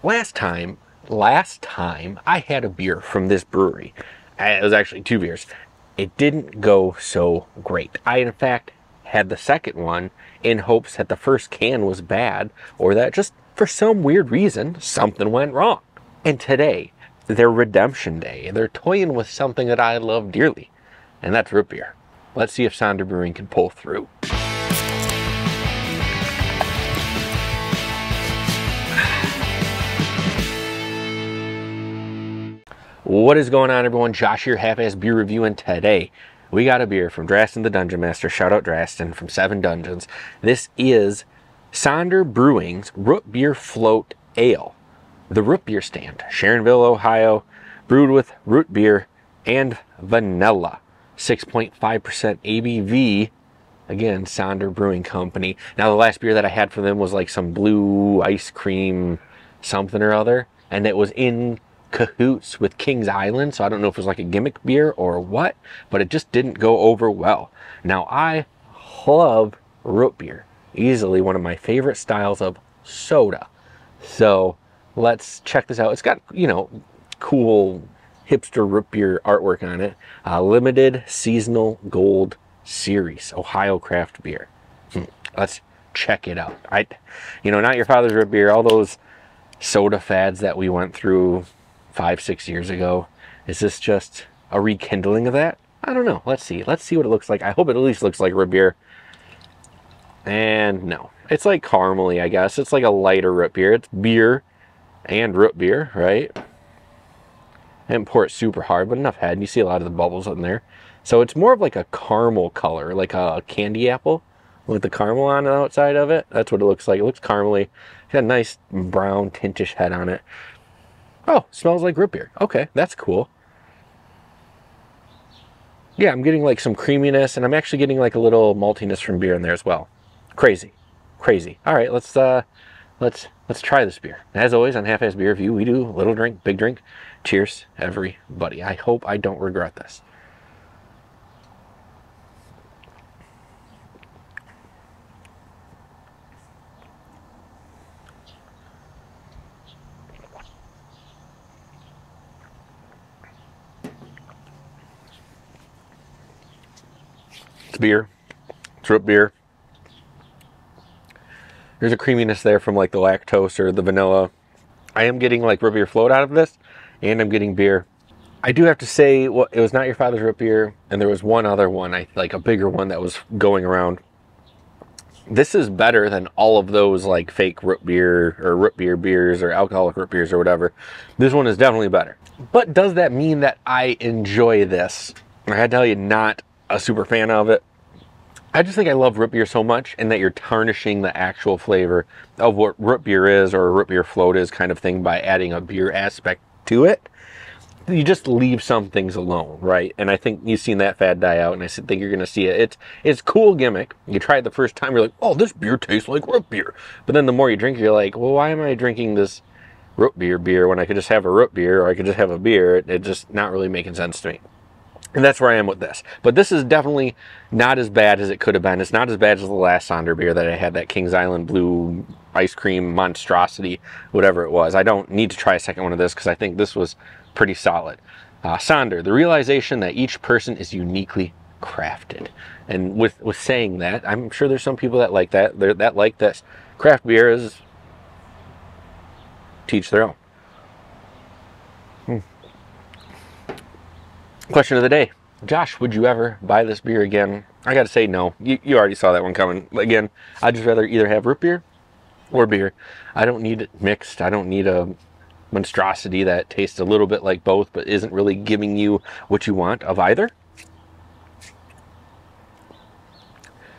last time I had a beer from this brewery, it was actually 2 beers. It didn't go so great. I, in fact, had the second one in hopes that the first can was bad, or that just for some weird reason, something went wrong. And today, their redemption day, they're toying with something that I love dearly, and that's root beer. Let's see if Sonder Brewing can pull through. What is going on, everyone? Josh here, half-ass beer review, and today we got a beer from Drastin the Dungeon Master. Shout out Drastin from 7 Dungeons. This is Sonder Brewing's Root Beer Float Ale. The Root Beer Stand, Sharonville, Ohio, brewed with root beer and vanilla. 6.5% ABV. Again, Sonder Brewing Company. Now, the last beer that I had from them was like some blue ice cream something or other, and it was in cahoots with Kings Island, so I don't know if it was like a gimmick beer or what, but it just didn't go over well. Now, I love root beer. Easily one of my favorite styles of soda. So let's check this out. It's got, you know, cool hipster root beer artwork on it. Limited seasonal gold series, Ohio craft beer. Let's check it out. You know, not your father's root beer, all those soda fads that we went through 5-6 years ago. Is this just a rekindling of that? I don't know. Let's see what it looks like. I hope it at least looks like root beer. And no, it's like caramely, I guess. It's like a lighter root beer. It's beer and root beer, right? I didn't pour it super hard, but enough head. And you see a lot of the bubbles in there. So it's more of like a caramel color, like a candy apple with the caramel on the outside of it. That's what it looks like. It looks caramely. It's got a nice brown tintish head on it. Oh, smells like root beer. Okay, that's cool. Yeah, I'm getting like some creaminess, and I'm actually getting like a little maltiness from beer in there as well. Crazy. All right, let's try this beer. As always, on Half-Ass Beer Review, we do little drink, big drink. Cheers, everybody. I hope I don't regret this. It's beer. It's root beer. There's a creaminess there from like the lactose or the vanilla. I am getting like root beer float out of this, and I'm getting beer. I do have to say, well, it was not your father's root beer, and there was one other one, like a bigger one that was going around. This is better than all of those like fake root beer or root beer beers or alcoholic root beers or whatever. This one is definitely better. But does that mean that I enjoy this? I had to tell you, not a super fan of it. I just think I love root beer so much, and that you're tarnishing the actual flavor of what root beer is, or a root beer float is, kind of thing, by adding a beer aspect to it. You just leave some things alone, right? And I think you've seen that fad die out, and I think you're going to see it. It's a cool gimmick. You try it the first time, you're like, oh, this beer tastes like root beer. But then the more you drink, you're like, well, why am I drinking this root beer when I could just have a root beer, or I could just have a beer? It's just not really making sense to me. And that's where I am with this. But this is definitely not as bad as it could have been. It's not as bad as the last Sonder beer that I had, that Kings Island blue ice cream monstrosity, whatever it was. I don't need to try a second one of this, because I think this was pretty solid. Sonder, the realization that each person is uniquely crafted. And with saying that, I'm sure there's some people that like that. That like this. Craft beer is teach their own. Question of the day. Josh, would you ever buy this beer again? I gotta say no. You already saw that one coming. Again, I'd just rather either have root beer or beer. I don't need it mixed. I don't need a monstrosity that tastes a little bit like both, but isn't really giving you what you want of either.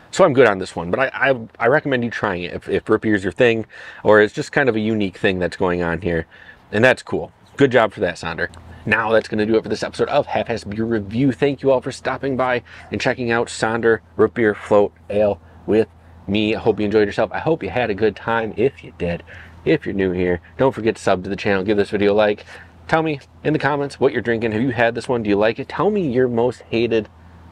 So I'm good on this one, but I recommend you trying it if root beer is your thing, or it's just kind of a unique thing that's going on here. And that's cool. Good job for that, Sonder. Now that's going to do it for this episode of Half-Ass Beer Review. Thank you all for stopping by and checking out Sonder Root Beer Float Ale with me. I hope you enjoyed yourself. I hope you had a good time. If you did, if you're new here, don't forget to sub to the channel. Give this video a like. Tell me in the comments what you're drinking. Have you had this one? Do you like it? Tell me your most hated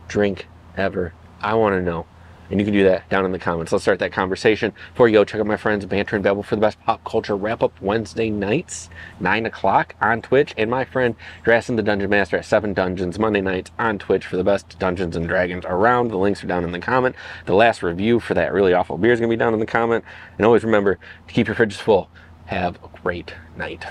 drink ever. I want to know. And you can do that down in the comments. Let's start that conversation. Before you go, check out my friends Banter and Babble for the best pop culture wrap-up Wednesday nights, 9 o'clock on Twitch. And my friend Drastin the Dungeon Master at 7 Dungeons Monday nights on Twitch for the best Dungeons and Dragons around. The links are down in the comment. The last review for that really awful beer is going to be down in the comment. And always remember to keep your fridges full. Have a great night.